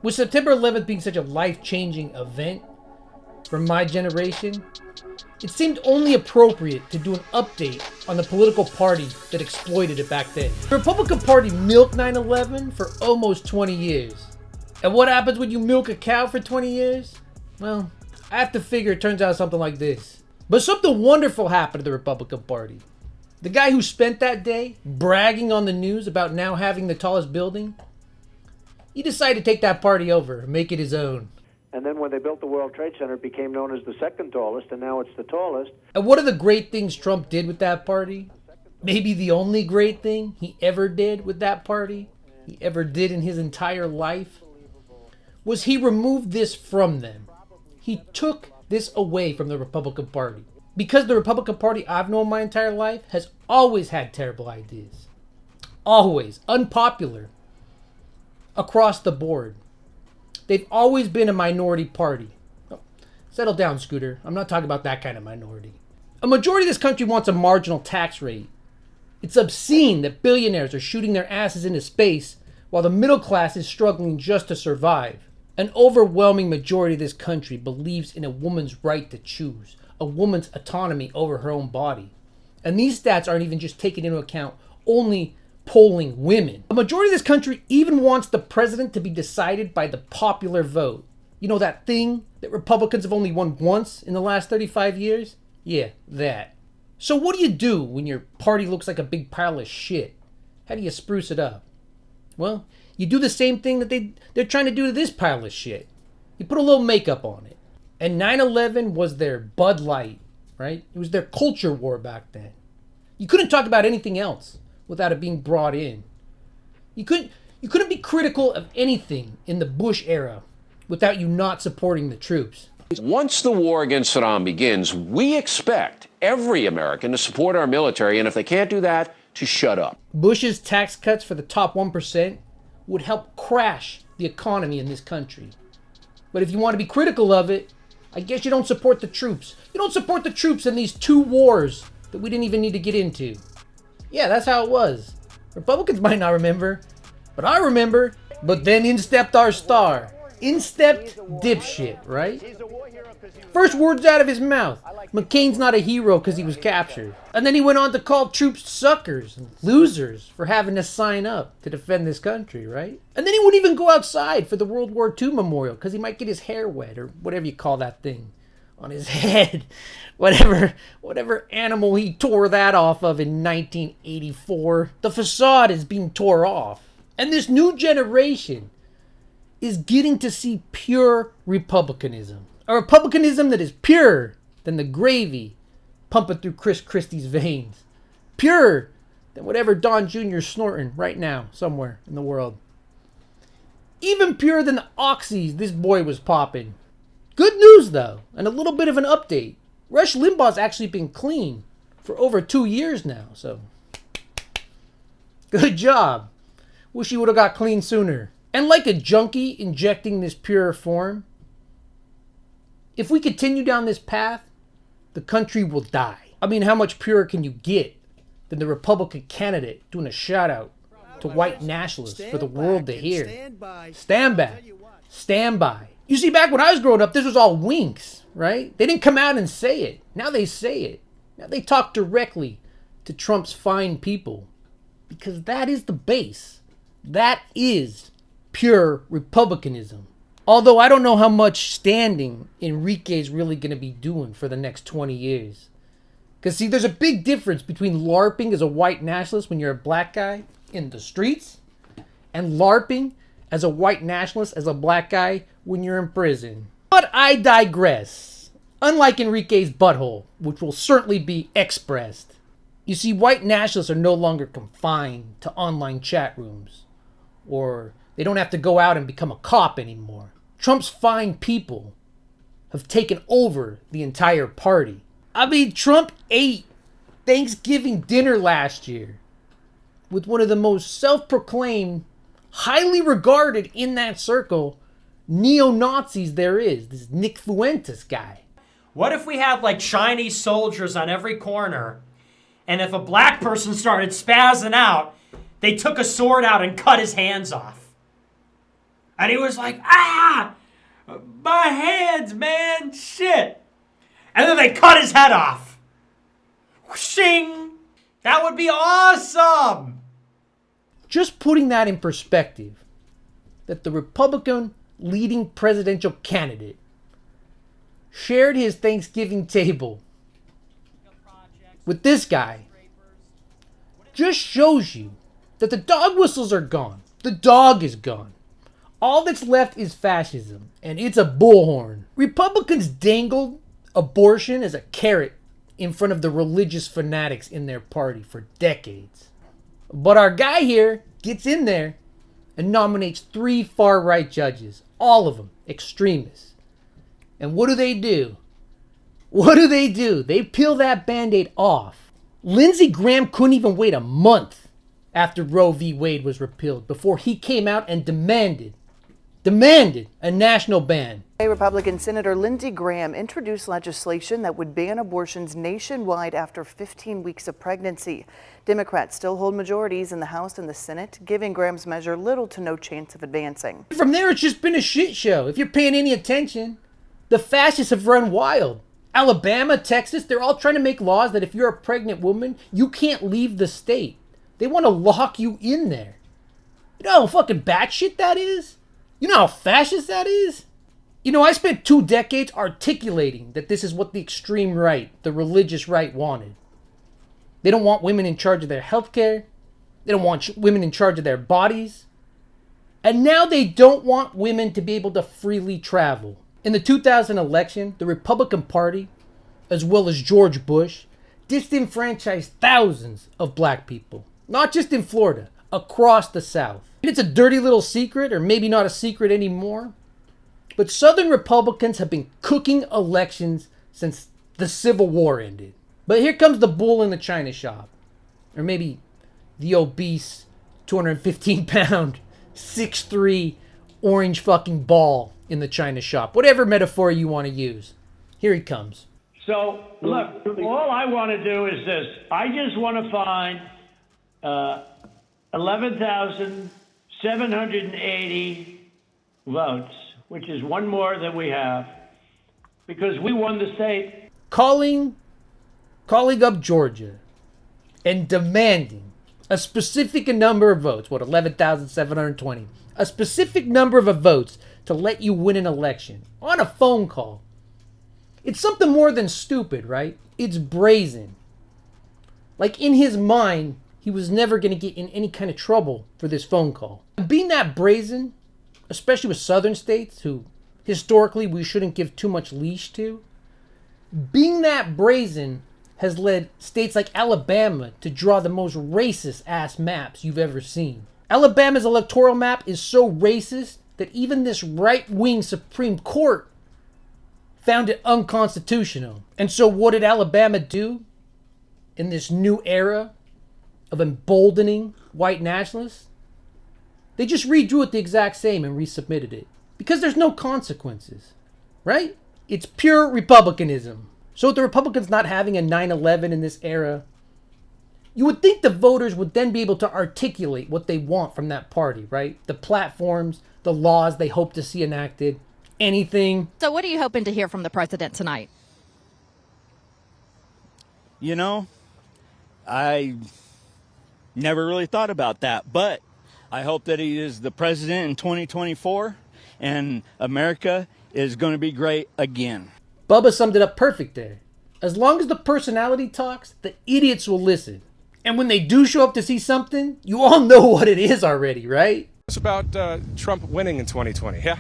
With September 11th being such a life-changing event for my generation, it seemed only appropriate to do an update on the political party that exploited it back then. The Republican Party milked 9/11 for almost 20 years. And what happens when you milk a cow for 20 years? Well, I have to figure it turns out something like this. But something wonderful happened to the Republican Party. The guy who spent that day bragging on the news about now having the tallest building, he decided to take that party over and make it his own. And then when they built the World Trade Center, it became known as the second tallest, and now it's the tallest. And what are the great things Trump did with that party? Maybe the only great thing he ever did with that party, he ever did in his entire life, was he removed this from them. He took this away from the Republican Party. Because the Republican Party I've known my entire life has always had terrible ideas. Always. Unpopular. Across the board. They've always been a minority party. Oh, settle down, Scooter. I'm not talking about that kind of minority. A majority of this country wants a marginal tax rate. It's obscene that billionaires are shooting their asses into space while the middle class is struggling just to survive. An overwhelming majority of this country believes in a woman's right to choose, a woman's autonomy over her own body. And these stats aren't even just taking into account only polling women. A majority of this country even wants the president to be decided by the popular vote. You know that thing that Republicans have only won once in the last 35 years? Yeah, that. So what do when your party looks like a big pile of shit? How do you spruce it up? Well, you do the same thing that they're trying to do to this pile of shit. You put a little makeup on it. And 9/11 was their Bud Light, right? It was their culture war back then. You couldn't talk about anything else without it being brought in. You couldn't be critical of anything in the Bush era without you not supporting the troops. Once the war against Saddam begins, we expect every American to support our military, and if they can't do that, to shut up. Bush's tax cuts for the top 1% would help crash the economy in this country. But if you want to be critical of it, I guess you don't support the troops. You don't support the troops in these two wars that we didn't even need to get into. Yeah, that's how it was. Republicans might not remember, but I remember. But then in stepped our star. In stepped dipshit, right? First words out of his mouth. McCain's not a hero because he was captured. And then he went on to call troops suckers and losers for having to sign up to defend this country, right? And then he wouldn't even go outside for the World War II memorial because he might get his hair wet or whatever you call that thing on his head. Whatever animal he tore that off of in 1984. The facade is being tore off. And this new generation is getting to see pure republicanism. A republicanism that is purer than the gravy pumping through Chris Christie's veins. Purer than whatever Don Jr.'s snorting right now somewhere in the world. Even purer than the oxys this boy was popping. Good news though, and a little bit of an update. Rush Limbaugh's actually been clean for over 2 years now, so good job. Wish he would have got clean sooner. And like a junkie injecting this pure form, if we continue down this path, the country will die. I mean, how much purer can you get than the Republican candidate doing a shout out to white nationalists for the world to hear? Stand back. Stand by. You see, back when I was growing up, this was all winks, right? They didn't come out and say it. Now they say it. Now they talk directly to Trump's fine people. Because that is the base. That is pure republicanism. Although I don't know how much standing Enrique's really going to be doing for the next 20 years. Because see, there's a big difference between LARPing as a white nationalist when you're a black guy in the streets and LARPing as a white nationalist as a black guy when you're in prison. But I digress. Unlike Enrique's butthole, which will certainly be expressed. You see, white nationalists are no longer confined to online chat rooms. Or they don't have to go out and become a cop anymore. Trump's fine people have taken over the entire party. I mean, Trump ate Thanksgiving dinner last year with one of the most self-proclaimed, highly regarded in that circle, neo-Nazis there is. This Nick Fuentes guy. What if we had like Chinese soldiers on every corner, and if a black person started spazzing out, they took a sword out and cut his hands off? And he was like, ah, my hands, man, shit. And then they cut his head off. Whooshing. That would be awesome. Just putting that in perspective, that the Republican leading presidential candidate shared his Thanksgiving table with this guy just shows you that the dog whistles are gone. The dog is gone. All that's left is fascism, and it's a bullhorn. Republicans dangled abortion as a carrot in front of the religious fanatics in their party for decades. But our guy here gets in there and nominates 3 far-right judges, all of them extremists. And what do? What do? They peel that Band-Aid off. Lindsey Graham couldn't even wait a month after Roe v. Wade was repealed before he came out and demanded a national ban. Republican Senator Lindsey Graham introduced legislation that would ban abortions nationwide after 15 weeks of pregnancy. Democrats still hold majorities in the House and the Senate, giving Graham's measure little to no chance of advancing. From there, it's just been a shit show. If you're paying any attention, the fascists have run wild. Alabama, Texas, they're all trying to make laws that if you're a pregnant woman, you can't leave the state. They want to lock you in there. You know how fucking batshit that is? You know how fascist that is? You know, I spent 2 decades articulating that this is what the extreme right, the religious right, wanted. They don't want women in charge of their healthcare. They don't want women in charge of their bodies. And now they don't want women to be able to freely travel. In the 2000 election, the Republican Party, as well as George Bush, disenfranchised thousands of black people. Not just in Florida, across the South. It's a dirty little secret, or maybe not a secret anymore, but Southern Republicans have been cooking elections since the Civil War ended. But here comes the bull in the china shop. Or maybe the obese, 215-pound, 6'3", orange fucking ball in the china shop. Whatever metaphor you want to use. Here he comes. So, look, all I want to do is this. I just want to find 11,780 votes, which is one more than we have, because we won the state. Calling up Georgia and demanding a specific number of votes, 11,720, a specific number of votes to let you win an election on a phone call. It's something more than stupid, right? It's brazen. Like, in his mind, he was never going to get in any kind of trouble for this phone call. And being that brazen, especially with southern states, who historically we shouldn't give too much leash to, being that brazen has led states like Alabama to draw the most racist ass maps you've ever seen. Alabama's electoral map is so racist that even this right-wing Supreme Court found it unconstitutional. And so what did Alabama do in this new era of emboldening white nationalists? They just redrew it the exact same and resubmitted it. Because there's no consequences, right? It's pure Republicanism. So with the Republicans not having a 9/11 in this era, you would think the voters would then be able to articulate what they want from that party, right? The platforms, the laws they hope to see enacted, anything. So what are you hoping to hear from the president tonight? You know, I never really thought about that, but I hope that he is the president in 2024 and America is going to be great again. Bubba summed it up perfect there. As long as the personality talks, the idiots will listen. And when they do show up to see something, you all know what it is already, right? It's about Trump winning in 2020, yeah?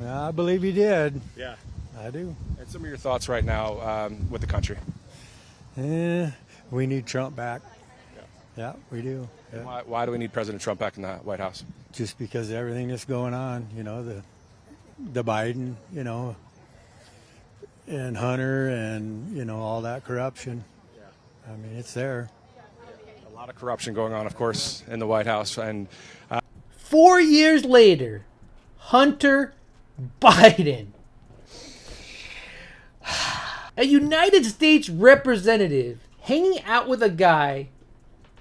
I believe he did. Yeah. I do. And some of your thoughts right now with the country? We need Trump back. Yeah, we do. Yeah. Why do we need President Trump back in the White House? Just because of everything that's going on, you know, the Biden, you know, and Hunter and, you know, all that corruption. Yeah. I mean, it's there. A lot of corruption going on, of course, in the White House. And 4 years later, Hunter Biden, a United States representative, hanging out with a guy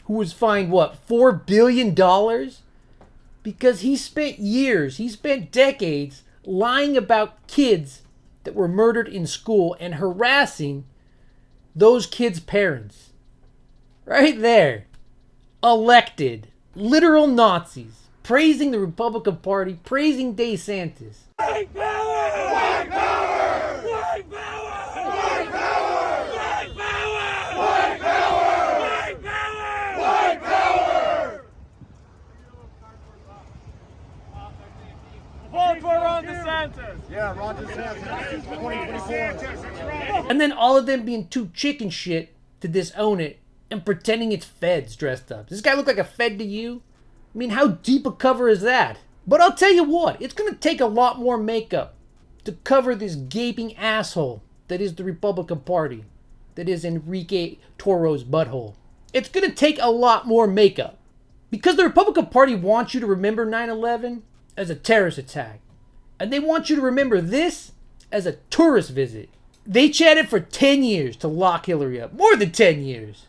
who was fined, what, $4 billion? Because he spent years, he spent decades lying about kids that were murdered in school and harassing those kids' parents. Right there. Elected. Literal Nazis. Praising the Republican Party. Praising DeSantis. White power! White power! White power! White power! White power! White power! White power! White power! Vote for Ron DeSantis. Yeah, Ron DeSantis. 2024. And then all of them being too chicken shit to disown it and pretending it's feds dressed up. Does this guy look like a fed to you? I mean, how deep a cover is that? But I'll tell you what, it's going to take a lot more makeup to cover this gaping asshole that is the Republican Party, that is Enrique Toro's butthole. It's going to take a lot more makeup. Because the Republican Party wants you to remember 9/11 as a terrorist attack. And they want you to remember this as a tourist visit. They chatted for 10 years to lock Hillary up. More than 10 years.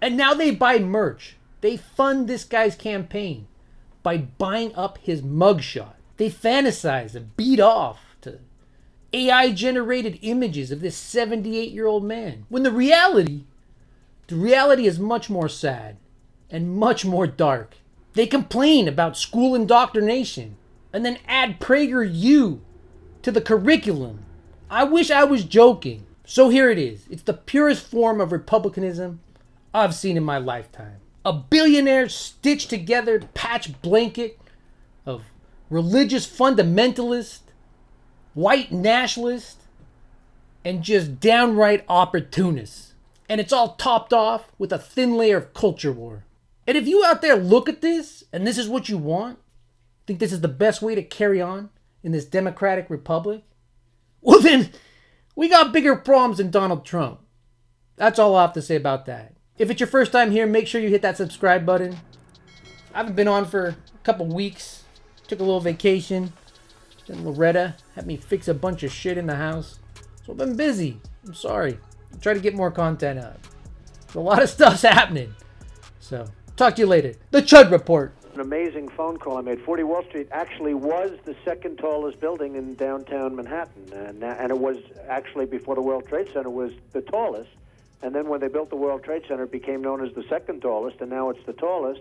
And now they buy merch. They fund this guy's campaign by buying up his mugshot. They fantasize and beat off to AI-generated images of this 78-year-old man. When the reality is much more sad and much more dark. They complain about school indoctrination and then add PragerU to the curriculum. I wish I was joking. So here it is. It's the purest form of republicanism I've seen in my lifetime. A billionaire stitched together patch blanket of religious fundamentalist, white nationalist, and just downright opportunists. And it's all topped off with a thin layer of culture war. And if you out there look at this, and this is what you want, think this is the best way to carry on in this democratic republic, well then, we got bigger problems than Donald Trump. That's all I have to say about that. If it's your first time here, make sure you hit that subscribe button. I haven't been on for a couple weeks. Took a little vacation. Then Loretta had me fix a bunch of shit in the house. So I've been busy. I'm sorry. I'll try to get more content up. A lot of stuff's happening. So, talk to you later. The Chud Report. An amazing phone call I made. 40 Wall Street actually was the second tallest building in downtown Manhattan. And it was actually, before the World Trade Center, was the tallest. And then when they built the World Trade Center, it became known as the second tallest, and now it's the tallest.